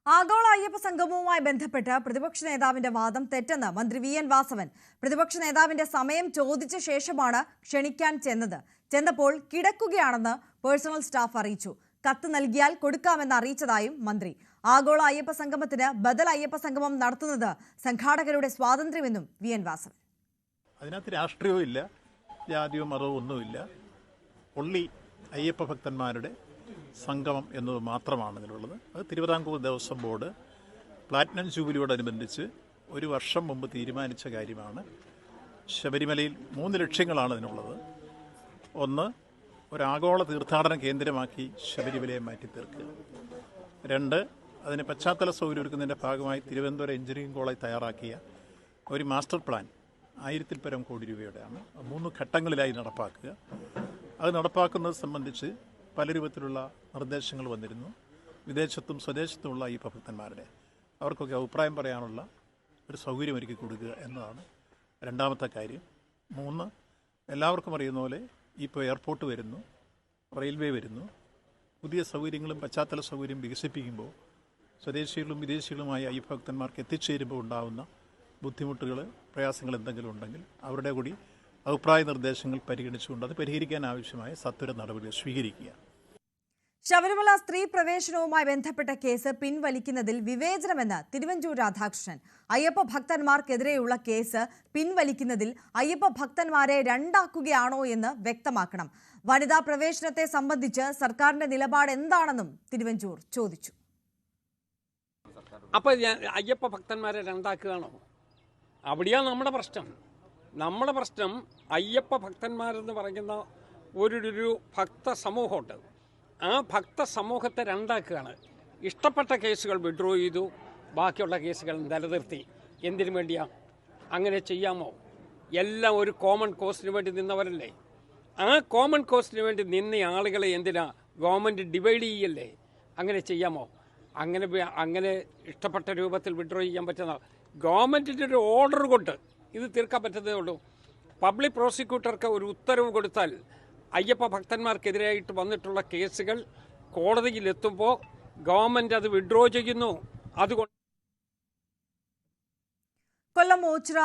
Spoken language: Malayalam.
ആഗോള അയ്യപ്പ സംഗമവുമായി ബന്ധപ്പെട്ട് പ്രതിപക്ഷ നേതാവിന്റെ വാദം തെറ്റെന്ന് മന്ത്രി വി.എൻ. വാസവൻ. പ്രതിപക്ഷ നേതാവിന്റെ സമയം ചോദിച്ച ശേഷമാണ് ക്ഷണിക്കാൻ ചെന്നപ്പോൾ കിടക്കുകയാണെന്ന് പേഴ്സണൽ സ്റ്റാഫ് അറിയിച്ചു. കത്ത് നൽകിയാൽ കൊടുക്കാമെന്ന് അറിയിച്ചതായും മന്ത്രി. ആഗോള അയ്യപ്പ സംഗമത്തിന് ബദൽ അയ്യപ്പ സംഗമം നടത്തുന്നത് സംഘാടകരുടെ സ്വാതന്ത്ര്യമെന്നും വി.എൻ. വാസവൻ. അതിനകത്ത് രാഷ്ട്രീയവും ഇല്ല, ജാതിയോ മതവും ഒന്നുമില്ല. ഒള്ളി അയ്യപ്പ ഭക്തന്മാരുടെ സംഗമം എന്നത് മാത്രമാണ് ഇതിലുള്ളത്. അത് തിരുവിതാംകൂർ ദേവസ്വം ബോർഡ് പ്ലാറ്റിനം ജൂബിലിയോടനുബന്ധിച്ച് ഒരു വർഷം മുമ്പ് തീരുമാനിച്ച കാര്യമാണ്. ശബരിമലയിൽ 3 ലക്ഷ്യങ്ങളാണ് ഇതിനുള്ളത്. ഒന്ന്, ഒരാഗോള തീർത്ഥാടന കേന്ദ്രമാക്കി ശബരിമലയെ മാറ്റി തീർക്കുക. 2, അതിന് പശ്ചാത്തല സൗകര്യം ഒരുക്കുന്നതിൻ്റെ ഭാഗമായി തിരുവനന്തപുരം എഞ്ചിനീയറിംഗ് കോളേജ് തയ്യാറാക്കിയ ഒരു മാസ്റ്റർ പ്ലാൻ 1000-ൽ പരം കോടി രൂപയുടെയാണ്. 3 ഘട്ടങ്ങളിലായി നടപ്പാക്കുക. അത് നടപ്പാക്കുന്നത് സംബന്ധിച്ച് പല രൂപത്തിലുള്ള നിർദ്ദേശങ്ങൾ വന്നിരുന്നു. വിദേശത്തും സ്വദേശത്തുമുള്ള ഈ ഭക്തന്മാരുടെ അവർക്കൊക്കെ അഭിപ്രായം പറയാനുള്ള ഒരു സൗകര്യം ഒരുക്കി കൊടുക്കുക എന്നതാണ് രണ്ടാമത്തെ കാര്യം. 3, എല്ലാവർക്കും അറിയുന്ന പോലെ ഇപ്പോൾ എയർപോർട്ട് വരുന്നു, റെയിൽവേ വരുന്നു. പുതിയ സൗകര്യങ്ങളും പശ്ചാത്തല സൗകര്യം വികസിപ്പിക്കുമ്പോൾ സ്വദേശികളും വിദേശികളുമായ ഈ ഭക്തന്മാർക്ക് എത്തിച്ചേരുമ്പോൾ ഉണ്ടാകുന്ന ബുദ്ധിമുട്ടുകൾ, പ്രയാസങ്ങൾ എന്തെങ്കിലും ഉണ്ടെങ്കിൽ അവരുടെ കൂടി അഭിപ്രായ നിർദ്ദേശങ്ങൾ പരിഗണിച്ചുകൊണ്ട് അത് പരിഹരിക്കാൻ ആവശ്യമായ സത്വര നടപടികൾ സ്വീകരിക്കുക. ശബരിമല സ്ത്രീ പ്രവേശനവുമായി ബന്ധപ്പെട്ട കേസ് പിൻവലിക്കുന്നതിൽ വിവേചനമെന്ന് തിരുവഞ്ചൂർ രാധാകൃഷ്ണൻ. അയ്യപ്പ ഭക്തന്മാർക്കെതിരെയുള്ള കേസ് പിൻവലിക്കുന്നതിൽ അയ്യപ്പ ഭക്തന്മാരെ രണ്ടാക്കുകയാണോ എന്ന് വ്യക്തമാക്കണം. വനിതാ പ്രവേശനത്തെ സംബന്ധിച്ച് സർക്കാരിന്റെ നിലപാട് എന്താണെന്നും തിരുവഞ്ചൂർ ചോദിച്ചു. അപ്പോൾ അയ്യപ്പ ഭക്തന്മാരെ രണ്ടാക്കുകയാണോ? അവിടെയാണ് നമ്മുടെ പ്രശ്നം. നമ്മുടെ പ്രശ്നം അയ്യപ്പ ഭക്തന്മാരെന്ന് പറയുന്ന ഒരു ഭക്ത സമൂഹമുണ്ട്. ആ ഭക്ത സമൂഹത്തെ രണ്ടാക്കുകയാണ്. ഇഷ്ടപ്പെട്ട കേസുകൾ വിഡ്രോ ചെയ്തു, ബാക്കിയുള്ള കേസുകൾ നിലനിർത്തി. എന്തിനു വേണ്ടിയാ അങ്ങനെ ചെയ്യാമോ? എല്ലാം ഒരു കോമൺ കോസിന് വേണ്ടി നിന്നവരല്ലേ. ആ കോമൺ കോസിന് വേണ്ടി നിന്ന ആളുകളെ എന്തിനാ ഗവൺമെൻറ് ഡിവൈഡ് ചെയ്യല്ലേ? അങ്ങനെ ചെയ്യാമോ? അങ്ങനെ ഇഷ്ടപ്പെട്ട രൂപത്തിൽ വിഡ്രോ ചെയ്യാൻ പറ്റുന്ന ഗവൺമെൻറ്റിൻ്റെ ഒരു ഓർഡർ കൊണ്ട് ഇത് തീർക്കാൻ പറ്റുന്നതേ ഉള്ളൂ. പബ്ലിക് പ്രോസിക്യൂട്ടർക്ക് ഒരു ഉത്തരവ് കൊടുത്താൽ അയ്യപ്പ ഭക്തന്മാർക്കെതിരായിട്ട് വന്നിട്ടുള്ള കേസുകൾ കോടതിയിലെത്തുമ്പോൾ ഗവൺമെൻറ് അത് വിഡ്രോ ചെയ്യുന്നു. അതുകൊണ്ട് കൊല്ലം ഓച്ചിറ